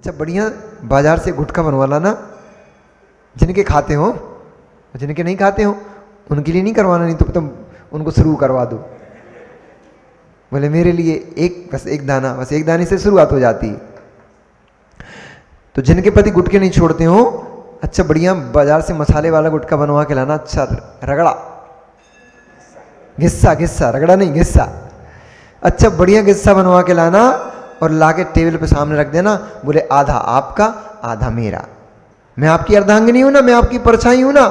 अच्छा बढ़िया बाजार से गुटखा बनवा लाना, जिनके खाते हो, जिनके नहीं खाते हो उनके लिए नहीं करवाना, नहीं तो तुम उनको शुरू करवा दो। बोले मेरे लिए एक, बस एक दाना, बस एक दाने से शुरुआत हो जाती है। तो जिनके पति गुटखे नहीं छोड़ते हो, अच्छा बढ़िया बाजार से मसाले वाला गुटखा बनवा के लाना, अच्छा रगड़ा, घिस्सा, घिस्सा रगड़ा नहीं घिस्सा, अच्छा बढ़िया घिस्सा बनवा के लाना और लाके टेबल पे सामने रख देना। बोले आधा आपका आधा मेरा, मैं आपकी अर्धांगिनी हूं ना, मैं आपकी परछाई हूं ना।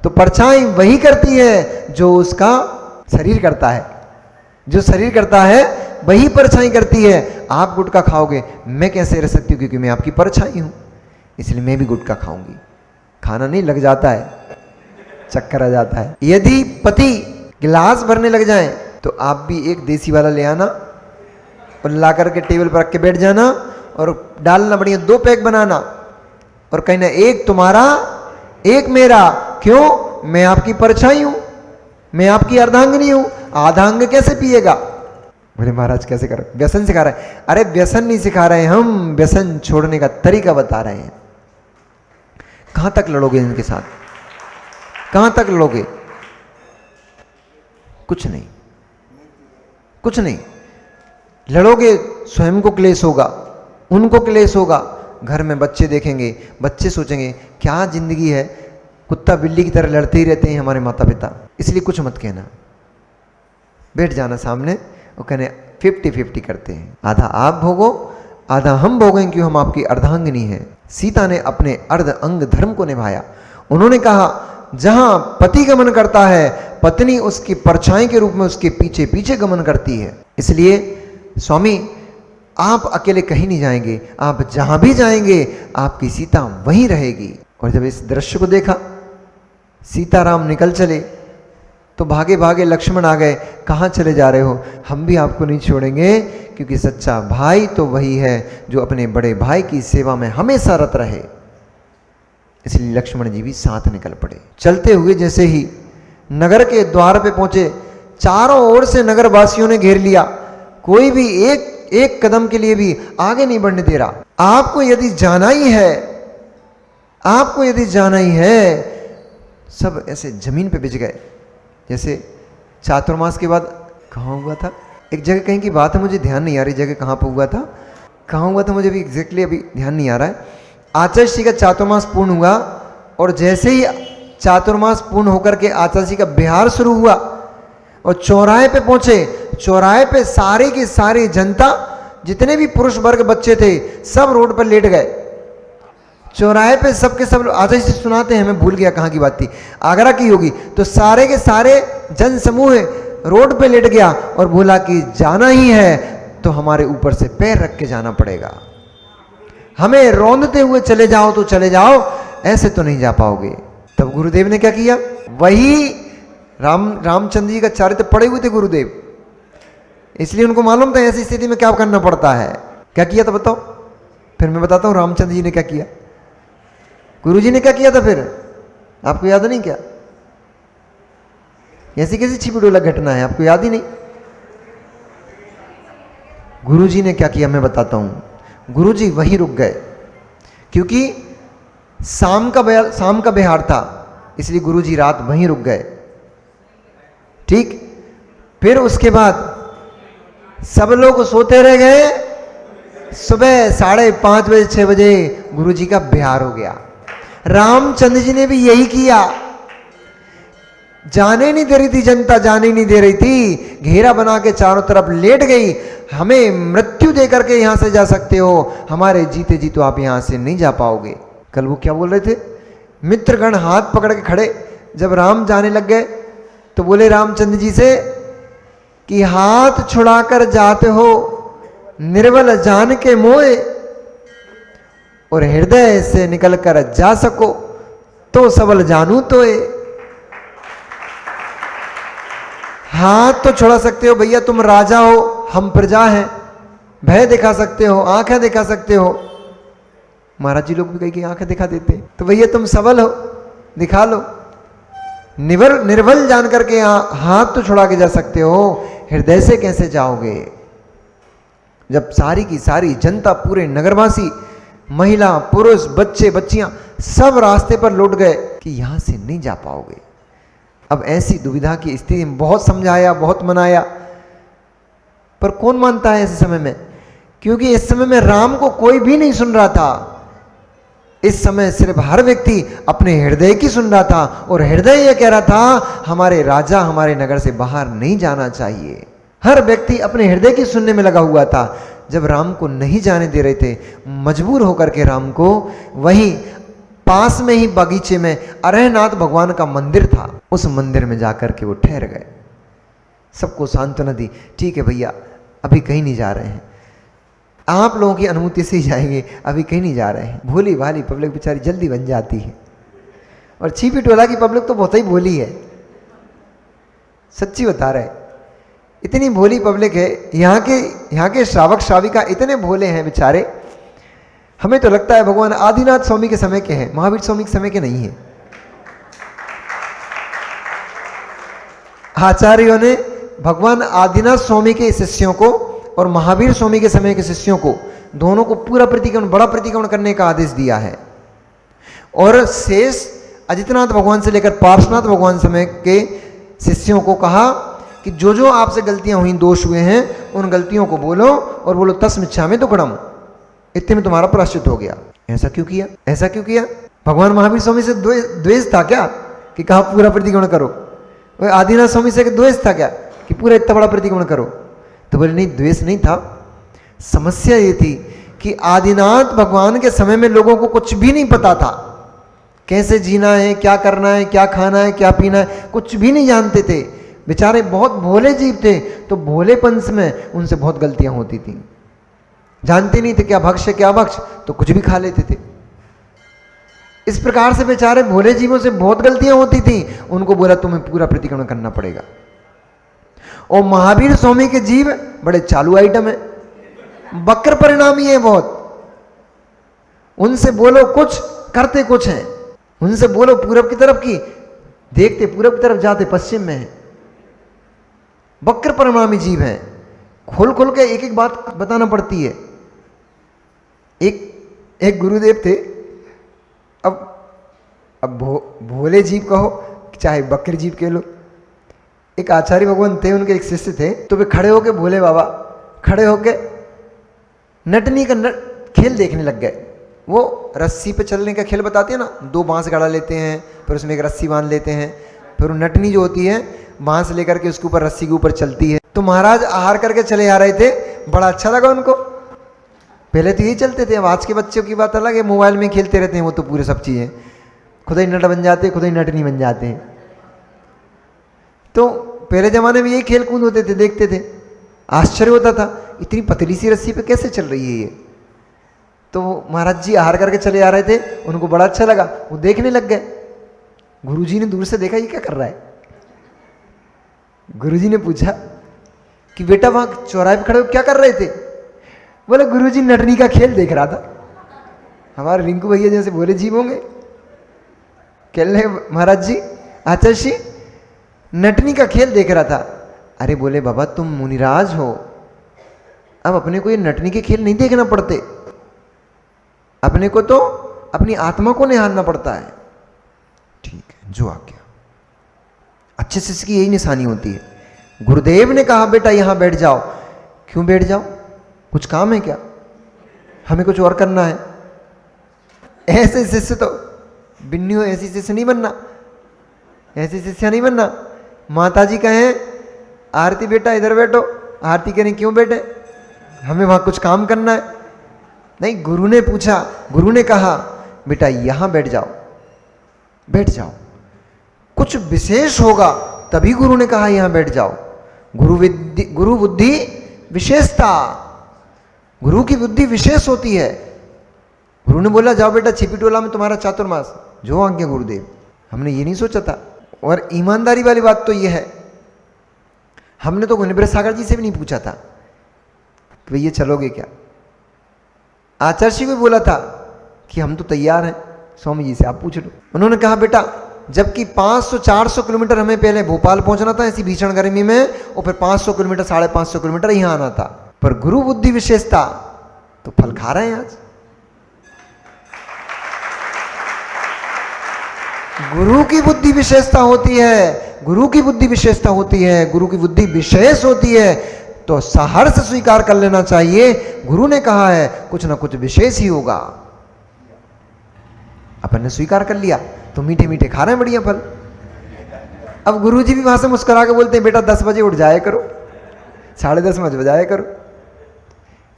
तो परछाई वही करती है जो उसका शरीर करता है, जो शरीर करता है वही परछाई करती है। आप गुटखा खाओगे, मैं कैसे रह सकती हूँ, क्योंकि मैं आपकी परछाई हूं, इसलिए मैं भी गुटखा खाऊंगी। खाना नहीं लग जाता है, चक्कर आ जाता है। यदि पति गिलास भरने लग जाए तो आप भी एक देसी वाला ले आना और ला करके टेबल पर रख के बैठ जाना और डालना, बढ़िया 2 पैक बनाना और कहना एक तुम्हारा एक मेरा। क्यों? मैं आपकी परछाई हूं, मैं आपकी अर्धांगिनी हूं। आधांग कैसे पिएगा? बोले महाराज कैसे कर, व्यसन सिखा रहे हैं। अरे व्यसन नहीं सिखा रहे हम, व्यसन छोड़ने का तरीका बता रहे हैं। कहां तक लड़ोगे इनके साथ, कहां तक लड़ोगे? कुछ नहीं, कुछ नहीं लड़ोगे, स्वयं को क्लेश होगा, उनको क्लेश होगा। घर में बच्चे देखेंगे, बच्चे सोचेंगे क्या जिंदगी है, कुत्ता बिल्ली की तरह लड़ते ही रहते हैं हमारे माता पिता। इसलिए कुछ मत कहना, बैठ जाना सामने और कहने 50-50 करते हैं, आधा आप भोगो आधा हम भोगें, क्यों हम आपकी अर्धांगिनी हैं। सीता ने अपने अर्ध अंग धर्म को निभाया। उन्होंने कहा जहां पति गमन करता है, पत्नी उसकी परछाई के रूप में उसके पीछे पीछे गमन करती है। इसलिए स्वामी आप अकेले कहीं नहीं जाएंगे, आप जहां भी जाएंगे आपकी सीता वहीं रहेगी। और जब इस दृश्य को देखा, सीताराम निकल चले तो भागे भागे लक्ष्मण आ गए, कहाँ चले जा रहे हो? हम भी आपको नहीं छोड़ेंगे, क्योंकि सच्चा भाई तो वही है जो अपने बड़े भाई की सेवा में हमेशा रत रहे। इसलिए लक्ष्मण जी भी साथ निकल पड़े। चलते हुए जैसे ही नगर के द्वार पे पहुंचे, चारों ओर से नगर वासियों ने घेर लिया, कोई भी एक कदम के लिए भी आगे नहीं बढ़ने दे रहा। आपको यदि जाना ही है, आपको यदि जाना ही है, सब ऐसे जमीन पे बिछ गए। जैसे चातुर्मास के बाद कहाँ हुआ था, एक जगह कहीं की बात है, मुझे ध्यान नहीं आ रही जगह कहाँ पर हुआ था, कहाँ हुआ था मुझे भी एग्जैक्टली अभी ध्यान नहीं आ रहा है। आचार्य का चातुर्मास पूर्ण हुआ और जैसे ही चातुर्मास पूर्ण होकर के आचार्य का बिहार शुरू हुआ और चौराहे पे पहुंचे, चौराहे पे सारे की सारी जनता, जितने भी पुरुष वर्ग बच्चे थे, सब रोड पर लेट गए। चौराहे पे सबके सब आचार्य से सुनाते हैं, मैं भूल गया कहाँ की बात थी, आगरा की होगी। तो सारे के सारे जन समूह रोड पे लेट गया और बोला कि जाना ही है तो हमारे ऊपर से पैर रख के जाना पड़ेगा, हमें रौंदते हुए चले जाओ तो चले जाओ, ऐसे तो नहीं जा पाओगे। तब गुरुदेव ने क्या किया? वही रामचंद्र जी का चरित्र पड़े हुए थे गुरुदेव, इसलिए उनको मालूम था ऐसी स्थिति में क्या करना पड़ता है। क्या किया था बताओ? फिर मैं बताता हूं रामचंद्र जी ने क्या किया, गुरु जी ने क्या किया था। फिर आपको याद नहीं क्या? ऐसी कैसी छिपी डोला घटना है, आपको याद ही नहीं? गुरु जी ने क्या किया मैं बताता हूं। गुरु जी वहीं रुक गए, क्योंकि शाम का बिहार था, इसलिए गुरु जी रात वहीं रुक गए। ठीक, फिर उसके बाद सब लोग सोते रह गए। सुबह 5:30 बजे 6 बजे गुरु जी का बिहार हो गया। रामचंद्र जी ने भी यही किया, जाने नहीं दे रही थी जनता, जाने नहीं दे रही थी, घेरा बना के चारों तरफ लेट गई। हमें मृत्यु दे करके यहां से जा सकते हो, हमारे जीते जी तो आप यहां से नहीं जा पाओगे। कल वो क्या बोल रहे थे? मित्रगण हाथ पकड़ के खड़े, जब राम जाने लग गए तो बोले रामचंद्र जी से कि हाथ छुड़ाकर जाते हो निर्बल जान के मोए, और हृदय से निकल कर जा सको तो सबल जानू तोए। हाथ तो छुड़ा सकते हो भैया, तुम राजा हो, हम प्रजा हैं, भय दिखा सकते हो, आंखें दिखा सकते हो। महाराज जी लोग भी कहीं की आंखें दिखा देते, तो भैया तुम सबल हो, दिखा लो। निर्बल जान करके हाथ तो छुड़ा के जा सकते हो, हृदय से कैसे जाओगे? जब सारी की सारी जनता, पूरे नगरवासी महिला, पुरुष, बच्चे, बच्चियां सब रास्ते पर लौट गए कि यहां से नहीं जा पाओगे। अब ऐसी दुविधा की स्थिति में बहुत समझाया, बहुत मनाया, पर कौन मानता है ऐसे समय में? क्योंकि इस समय में राम को कोई भी नहीं सुन रहा था। इस समय सिर्फ हर व्यक्ति अपने हृदय की सुन रहा था, और हृदय यह कह रहा था हमारे राजा हमारे नगर से बाहर नहीं जाना चाहिए। हर व्यक्ति अपने हृदय की सुनने में लगा हुआ था। जब राम को नहीं जाने दे रहे थे, मजबूर होकर के राम को वहीं पास में ही बगीचे में अरहनाथ भगवान का मंदिर था, उस मंदिर में जाकर के वो ठहर गए। सबको सांत्वना दी, ठीक है भैया अभी कहीं नहीं जा रहे हैं, आप लोगों की अनुमति से ही जाएंगे, अभी कहीं नहीं जा रहे हैं। भोली भाली पब्लिक बेचारी जल्दी बन जाती है, और छिपी टोला की पब्लिक तो बहुत ही भोली है, सच्ची बता रहे। इतनी भोली पब्लिक है, यहाँ के श्रावक श्राविका इतने भोले हैं बेचारे, हमें तो लगता है भगवान आदिनाथ स्वामी के समय के हैं, महावीर स्वामी के समय के नहीं है। आचार्यों ने भगवान आदिनाथ स्वामी के शिष्यों को और महावीर स्वामी के समय के शिष्यों को, दोनों को पूरा प्रतिक्रमण, बड़ा प्रतिक्रमण करने का आदेश दिया है। और शेष अजितनाथ भगवान से लेकर पार्श्वनाथ भगवान समय के शिष्यों को कहा कि जो जो आपसे गलतियां हुई, दोष हुए हैं, उन गलतियों को बोलो और बोलो तस्मिच्छामि दुक्कड़म, इतने में तुम्हारा प्रायश्चित हो गया। ऐसा क्यों किया? ऐसा क्यों किया? भगवान महावीर स्वामी से द्वेष था क्या कि कहा पूरा प्रतिक्रमण करो? आदिनाथ स्वामी से द्वेष था क्या कि पूरा इतना बड़ा प्रतिक्रमण करो? तो बोले नहीं, द्वेष नहीं था। समस्या ये थी कि आदिनाथ भगवान के समय में लोगों को कुछ भी नहीं पता था, कैसे जीना है, क्या करना है, क्या खाना है, क्या पीना है, कुछ भी नहीं जानते थे। बेचारे बहुत भोले जीव थे, तो भोलेपन में उनसे बहुत गलतियां होती थी। जानते नहीं थे क्या भक्ष्य क्या भक्ष, तो कुछ भी खा लेते थे। इस प्रकार से बेचारे भोले जीवों से बहुत गलतियां होती थी। उनको बोला तुम्हें पूरा प्रतिक्रमण करना पड़ेगा। और महावीर स्वामी के जीव बड़े चालू आइटम है, वक्र परिणामी है बहुत। उनसे बोलो कुछ, करते कुछ हैं। उनसे बोलो पूरब की तरफ की, देखते पूरब की तरफ, जाते पश्चिम में है। वक्र परिणामी जीव हैं, खोल खोल के एक एक बात बताना पड़ती है। एक गुरुदेव थे, अब भोले जीव कहो चाहे वक्र जीव कह लो। एक आचार्य भगवान थे, उनके एक शिष्य थे, तो वे खड़े होके, भोले बाबा खड़े होके नटनी का खेल देखने लग गए। वो रस्सी पे चलने का खेल बताते हैं ना, दो बांस गाड़ा लेते हैं, फिर उसमें एक रस्सी बांध लेते हैं, फिर वो नटनी जो होती है बांस लेकर के उसके ऊपर, रस्सी के ऊपर चलती है। तो महाराज आहार करके चले आ रहे थे, बड़ा अच्छा लगा उनको। पहले तो यही चलते थे, अब आज के बच्चों की बात अलग है, मोबाइल में खेलते रहते हैं वो तो पूरे सब चीज़ें, खुद ही नट बन जाते हैं, खुद ही नटनी बन जाते हैं। तो पहले जमाने में यही खेल कूद होते थे, देखते थे, आश्चर्य होता था इतनी पतली सी रस्सी पे कैसे चल रही है ये। तो महाराज जी आहार करके चले आ रहे थे, उनको बड़ा अच्छा लगा, वो देखने लग गए। गुरुजी ने दूर से देखा ये क्या कर रहा है। गुरुजी ने पूछा कि बेटा वहां चौराहे पे खड़े हो क्या कर रहे थे? बोले गुरुजी नटनी का खेल देख रहा था। हमारे रिंकू भैया जैसे भोले जीव होंगे, कहने महाराज जी आचार्य जी नटनी का खेल देख रहा था। अरे बोले बाबा तुम मुनिराज हो, अब अपने को ये नटनी के खेल नहीं देखना पड़ते, अपने को तो अपनी आत्मा को निहारना पड़ता है। ठीक है, जो आ गया। अच्छे शिष्य की यही निशानी होती है। गुरुदेव ने कहा बेटा यहां बैठ जाओ, क्यों बैठ जाओ, कुछ काम है क्या, हमें कुछ और करना है? ऐसे शिष्य तो बिन्नी, ऐसी शिष्य नहीं बनना, ऐसी शिष्य नहीं बनना। माता जी कहें आरती बेटा इधर बैठो, आरती करें क्यों बैठे, हमें वहां कुछ काम करना है। नहीं, गुरु ने पूछा, गुरु ने कहा बेटा यहां बैठ जाओ, बैठ जाओ, कुछ विशेष होगा तभी गुरु ने कहा यहां बैठ जाओ। गुरु बुद्धि विशेषता, गुरु की बुद्धि विशेष होती है। गुरु ने बोला जाओ बेटा छिपी टोला में तुम्हारा चातुर्मास, जो आज्ञा गुरुदेव। हमने ये नहीं सोचा था। और ईमानदारी वाली बात तो ये है, हमने तो निवृत्त सागर जी से भी नहीं पूछा था कि भैया चलोगे क्या। आचार्य जी को बोला था कि हम तो तैयार हैं, स्वामी जी से आप पूछ लो। उन्होंने कहा बेटा जबकि 500-400 किलोमीटर हमें पहले भोपाल पहुंचना था ऐसी भीषण गर्मी में, और फिर 500 किलोमीटर 550 किलोमीटर यहाँ आना था, पर गुरु बुद्धि विशेषता तो फल खा रहे हैं आज। गुरु की बुद्धि विशेषता होती है, गुरु की बुद्धि विशेषता होती है, गुरु की बुद्धि विशेष होती है, तो सहर्ष स्वीकार कर लेना चाहिए। गुरु ने कहा है कुछ ना कुछ विशेष ही होगा। अपन ने स्वीकार कर लिया तो मीठे मीठे खा रहे हैं बढ़िया फल। अब गुरुजी भी वहां से मुस्कुरा के बोलते हैं बेटा 10 बजे उठ जाया करो, 10:30 बजे बजाया करो।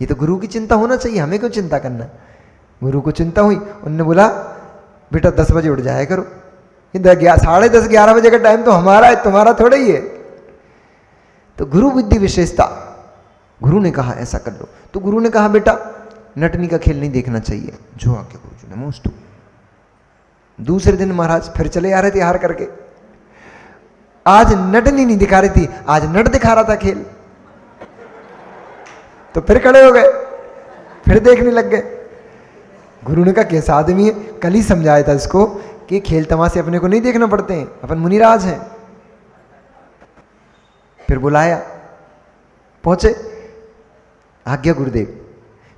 ये तो गुरु की चिंता होना चाहिए, हमें क्यों चिंता करना। गुरु को चिंता हुई, उनने बोला बेटा 10 बजे उठ जाया करो। 10:30 11 बजे का टाइम तो हमारा है, तुम्हारा थोड़ा ही है। तो गुरु बुद्धि विशेषता, गुरु ने कहा ऐसा कर लो। तो गुरु ने कहा बेटा नटनी का खेल नहीं देखना चाहिए। जो आके गुरुजी ने मोस्ट। दूसरे दिन महाराज फिर चले आ रहे थे हार करके। आज नटनी नहीं दिखा रही थी, आज नट दिखा रहा था खेल। तो फिर खड़े हो गए, फिर देखने लग गए। गुरु ने कहा कैसा आदमी है, कल ही समझाया था इसको कि खेल तमाशे अपने को नहीं देखना पड़ते हैं, अपन मुनिराज हैं। फिर बुलाया, पहुंचे। आज्ञा गुरुदेव,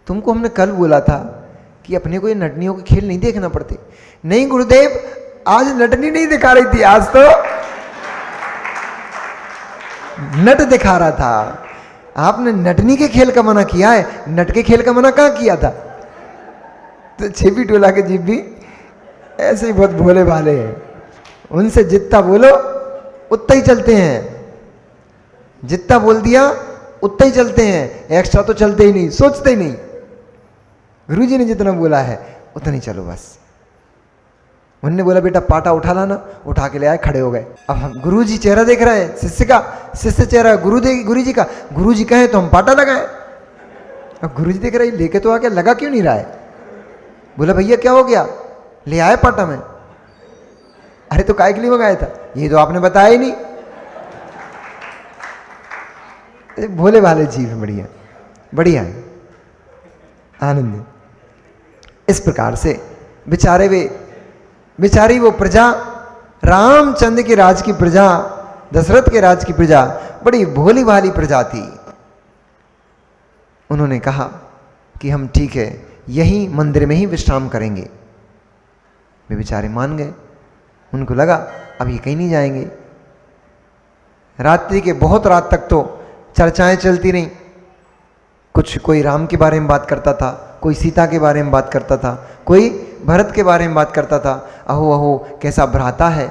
तुमको हमने कल बोला था कि अपने को ये नटनियों के खेल नहीं देखना पड़ते। नहीं गुरुदेव, आज नटनी नहीं दिखा रही थी, आज तो नट दिखा रहा था। आपने नटनी के खेल का मना किया है, नट के खेल का मना कहां किया था। तो छिपी टोला के जीव भी ऐसे ही बहुत भोले भाले हैं, उनसे जितना बोलो उतना ही चलते हैं। जितना बोल दिया उतना ही चलते हैं, एक्स्ट्रा तो चलते ही नहीं, सोचते ही नहीं। गुरुजी ने जितना बोला है उतना ही चलो बस। उन्होंने बोला बेटा पाटा उठा लाना, उठा के ले आए, खड़े हो गए। अब हम गुरुजी चेहरा देख रहे हैं शिष्य का, शिष्य चेहरा गुरुजी का। गुरुजी कहे तो हम पाटा लगाए। अब गुरुजी देख रहे लेके तो आके लगा क्यों नहीं रहा है। बोला भैया क्या हो गया, ले आए पाटा में। अरे तो काय के लिए मंगाया था, ये तो आपने बताया ही नहीं। भोले भाले जीव है, बढ़िया बढ़िया है, आनंद है। इस प्रकार से बेचारी वो प्रजा, रामचंद्र के राज की प्रजा, दशरथ के राज की प्रजा बड़ी भोली भाली प्रजा थी। उन्होंने कहा कि हम ठीक है यही मंदिर में ही विश्राम करेंगे। वे बेचारे मान गए। उनको लगा अब ये कहीं नहीं जाएंगे। रात्रि के बहुत रात तक तो चर्चाएं चलती रहीं। कोई राम के बारे में बात करता था, कोई सीता के बारे में बात करता था, कोई भरत के बारे में बात करता था। अहो अहो कैसा भ्राता है,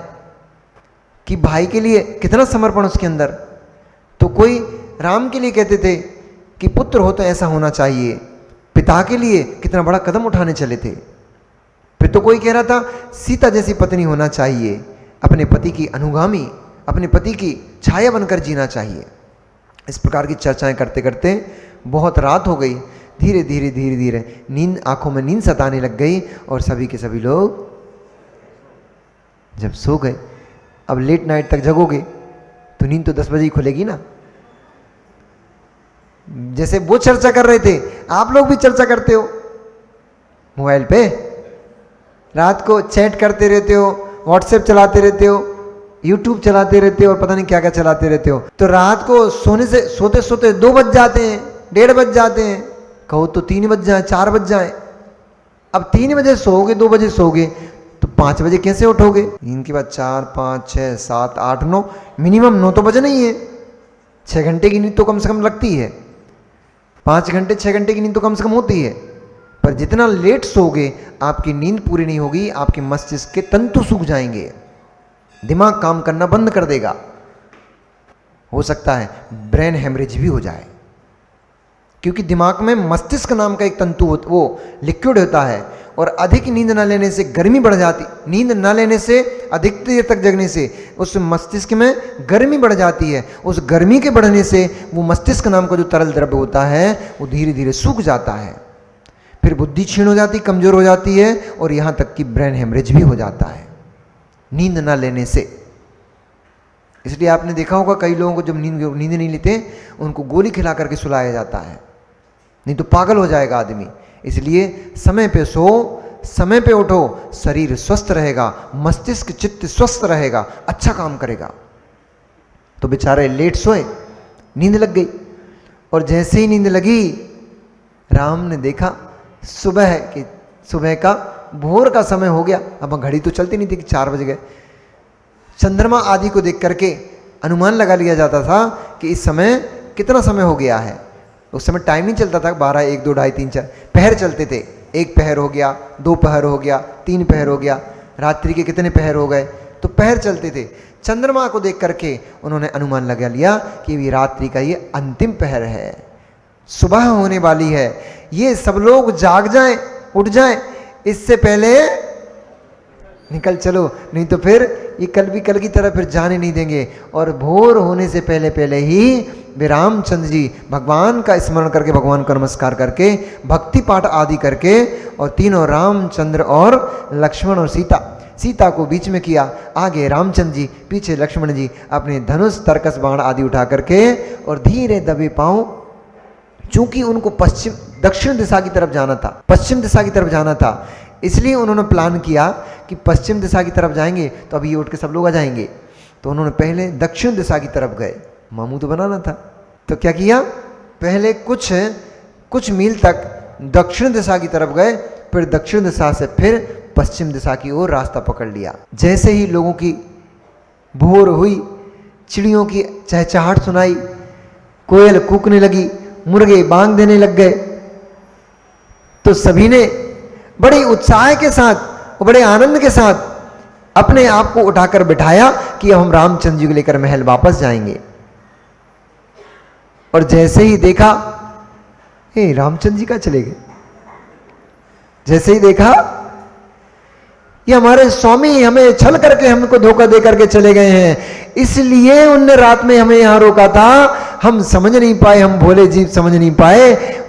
कि भाई के लिए कितना समर्पण उसके अंदर। तो कोई राम के लिए कहते थे कि पुत्र हो तो ऐसा होना चाहिए, पिता के लिए कितना बड़ा कदम उठाने चले थे। फिर तो कोई कह रहा था सीता जैसी पत्नी होना चाहिए, अपने पति की अनुगामी, अपने पति की छाया बनकर जीना चाहिए। इस प्रकार की चर्चाएं करते करते बहुत रात हो गई। धीरे धीरे धीरे धीरे नींद, आंखों में नींद सताने लग गई और सभी के सभी लोग जब सो गए। अब लेट नाइट तक जगोगे तो नींद तो 10 बजे ही खुलेगी ना। जैसे वो चर्चा कर रहे थे, आप लोग भी चर्चा करते हो मोबाइल पे, रात को चैट करते रहते हो, व्हाट्सएप चलाते रहते हो, यूट्यूब चलाते रहते हो और पता नहीं क्या क्या चलाते रहते हो। तो रात को सोते सोते 2 बज जाते हैं, 1:30 बज जाते हैं, कहो तो 3 बज जाए, 4 बज जाए। अब 3 बजे सोओगे, 2 बजे सोओगे तो 5 बजे कैसे उठोगे। इनके बाद 4, 5, 6, 7, 8, 9, मिनिमम 9 तो बजे नहीं है। 6 घंटे की नींद तो कम से कम लगती है, 5 घंटे 6 घंटे की नींद तो कम से कम होती है। पर जितना लेट सोओगे आपकी नींद पूरी नहीं होगी, आपके मस्तिष्क के तंतु सूख जाएंगे, दिमाग काम करना बंद कर देगा। हो सकता है ब्रेन हेमरेज भी हो जाए, क्योंकि दिमाग में मस्तिष्क नाम का एक तंतु वो लिक्विड होता है और अधिक नींद न लेने से गर्मी बढ़ जाती, नींद न लेने से अधिक देर तक जगने से उस मस्तिष्क में गर्मी बढ़ जाती है। उस गर्मी के बढ़ने से वो मस्तिष्क नाम का जो तरल द्रव्य होता है वो धीरे धीरे सूख जाता है। फिर बुद्धि क्षीण हो जाती, कमजोर हो जाती है और यहाँ तक कि ब्रेन हेमरेज भी हो जाता है नींद ना लेने से। इसलिए आपने देखा होगा कई लोगों को जब नींद नहीं लेते उनको गोली खिला करके सुलाया जाता है, नहीं तो पागल हो जाएगा आदमी। इसलिए समय पे सो, समय पे उठो, शरीर स्वस्थ रहेगा, मस्तिष्क चित्त स्वस्थ रहेगा, अच्छा काम करेगा। तो बेचारे लेट सोए, नींद लग गई और जैसे ही नींद लगी राम ने देखा सुबह का भोर का समय हो गया। अब घड़ी तो चलती नहीं थी कि 4 बज गए। चंद्रमा आदि को देख करके अनुमान लगा लिया जाता था कि इस समय कितना समय हो गया है। उस समय टाइम नहीं चलता था 12, 1, 2, 2.5, 3, 4 पहर चलते थे। 1 पहर हो गया, 2 पहर हो गया, 3 पहर हो गया, रात्रि के कितने पहर हो गए, तो पहर चलते थे। चंद्रमा को देख करके उन्होंने अनुमान लगा लिया कि ये रात्रि का ये अंतिम पहर है, सुबह होने वाली है, ये सब लोग जाग जाएं, उठ जाएं, इससे पहले निकल चलो, नहीं तो फिर ये कल भी कल की तरह फिर जाने नहीं देंगे। और भोर होने से पहले पहले ही वे रामचंद्र जी भगवान का स्मरण करके, भगवान को नमस्कार करके, भक्ति पाठ आदि करके, और तीनों रामचंद्र और लक्ष्मण और सीता को बीच में किया, आगे रामचंद्र जी, पीछे लक्ष्मण जी अपने धनुष, तरकस, बाण आदि उठा करके और धीरे दबे पांव, चूंकि उनको दक्षिण दिशा की तरफ जाना था, पश्चिम दिशा की तरफ जाना था, इसलिए उन्होंने प्लान किया कि पश्चिम दिशा की तरफ जाएंगे तो अभी ये उठ के सब लोग आ जाएंगे। तो उन्होंने पहले दक्षिण दिशा की तरफ गए, मामू तो बनाना था। तो क्या किया, पहले कुछ मील तक दक्षिण दिशा की तरफ गए, फिर दक्षिण दिशा से फिर पश्चिम दिशा की ओर रास्ता पकड़ लिया। जैसे ही लोगों की भोर हुई, चिड़ियों की चहचहाट सुनाई, कोयल कूकने लगी, मुर्गे बांग देने लग गए, तो सभी ने बड़े उत्साह के साथ और बड़े आनंद के साथ अपने आप को उठाकर बिठाया कि अब हम रामचंद्र जी को लेकर महल वापस जाएंगे। और जैसे ही देखा, हे रामचंद्र जी कहां चले गए, जैसे ही देखा ये हमारे स्वामी हमें छल करके, हमको धोखा दे करके चले गए हैं, इसलिए उनने रात में हमें यहां रोका था, हम समझ नहीं पाए, हम भोले जीव समझ नहीं पाए,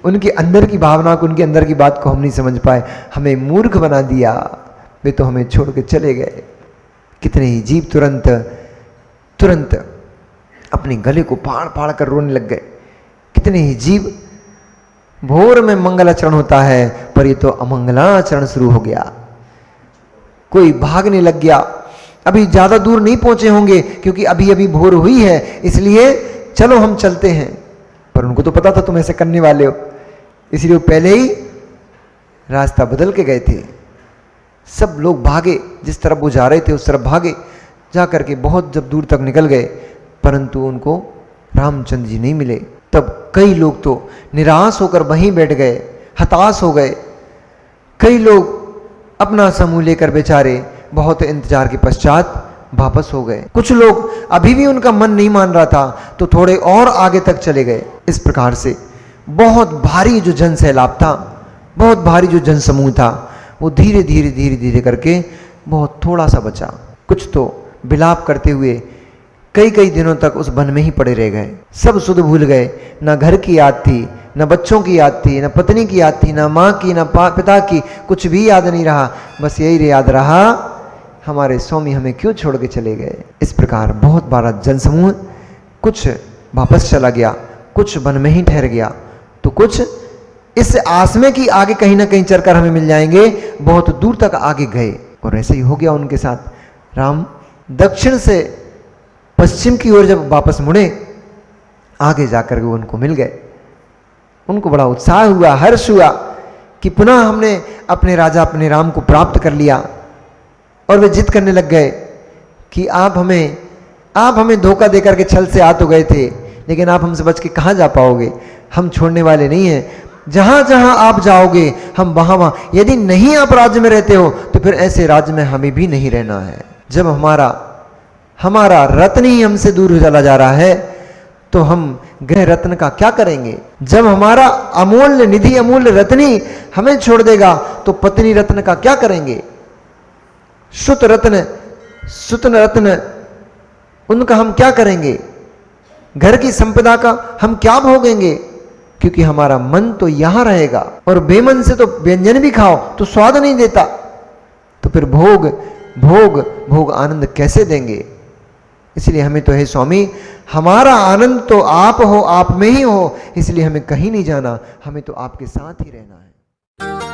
उनकी अंदर की भावना को, उनके अंदर की बात को हम नहीं समझ पाए, हमें मूर्ख बना दिया, वे तो हमें छोड़ के चले गए। कितने ही जीव तुरंत अपने गले को फाड़ फाड़ कर रोने लग गए। कितने ही जीव, भोर में मंगलाचरण होता है पर ये तो अमंगलाचरण शुरू हो गया। कोई भागने लग गया, अभी ज्यादा दूर नहीं पहुंचे होंगे क्योंकि अभी अभी भोर हुई है, इसलिए चलो हम चलते हैं। पर उनको तो पता था तुम ऐसे करने वाले हो, इसलिए वो पहले ही रास्ता बदल के गए थे। सब लोग भागे, जिस तरफ वो जा रहे थे उस तरफ भागे, जा करके बहुत जब दूर तक निकल गए, परंतु उनको रामचंद्र जी नहीं मिले। तब कई लोग तो निराश होकर वहीं बैठ गए, हताश हो गए। कई लोग अपना समूह लेकर बेचारे बहुत इंतजार के पश्चात वापस हो गए। कुछ लोग अभी भी उनका मन नहीं मान रहा था तो थोड़े और आगे तक चले गए। इस प्रकार से बहुत भारी जो जन सैलाब था, बहुत भारी जो जन समूह था, वो धीरे धीरे करके बहुत थोड़ा सा बचा। कुछ तो विलाप करते हुए कई दिनों तक उस वन में ही पड़े रह गए। सब सुध भूल गए, न घर की याद थी, न बच्चों की याद थी, न पत्नी की याद थी, न माँ की, न पिता की, कुछ भी याद नहीं रहा। बस यही याद रहा, हमारे स्वामी हमें क्यों छोड़ के चले गए। इस प्रकार बहुत बड़ा जनसमूह कुछ वापस चला गया, कुछ वन में ही ठहर गया, तो कुछ इस आस में कि आगे कहीं ना कहीं चलकर हमें मिल जाएंगे, बहुत दूर तक आगे गए। और ऐसे ही हो गया उनके साथ। राम दक्षिण से पश्चिम की ओर जब वापस मुड़े, आगे जाकर वो उनको मिल गए। उनको बड़ा उत्साह हुआ, हर्ष हुआ कि पुनः हमने अपने राजा, अपने राम को प्राप्त कर लिया। और वे जिद करने लग गए कि आप हमें धोखा देकर के छल से आ तो गए थे, लेकिन आप हमसे बच के कहाँ जा पाओगे, हम छोड़ने वाले नहीं हैं। जहां जहां आप जाओगे हम वहां, यदि नहीं आप राज्य में रहते हो तो फिर ऐसे राज्य में हमें भी नहीं रहना है। जब हमारा रत्न ही हमसे दूर चला जा रहा है तो हम ग्रह रत्न का क्या करेंगे। जब हमारा अमूल्य निधि, अमूल्य रत्नी हमें छोड़ देगा तो पत्नी रत्न का क्या करेंगे। सुत रत्न उनका हम क्या करेंगे। घर की संपदा का हम क्या भोगेंगे, क्योंकि हमारा मन तो यहां रहेगा। और बेमन से तो व्यंजन भी खाओ तो स्वाद नहीं देता, तो फिर भोग आनंद कैसे देंगे। इसलिए हमें तो है स्वामी, हमारा आनंद तो आप हो, आप में ही हो, इसलिए हमें कहीं नहीं जाना, हमें तो आपके साथ ही रहना है।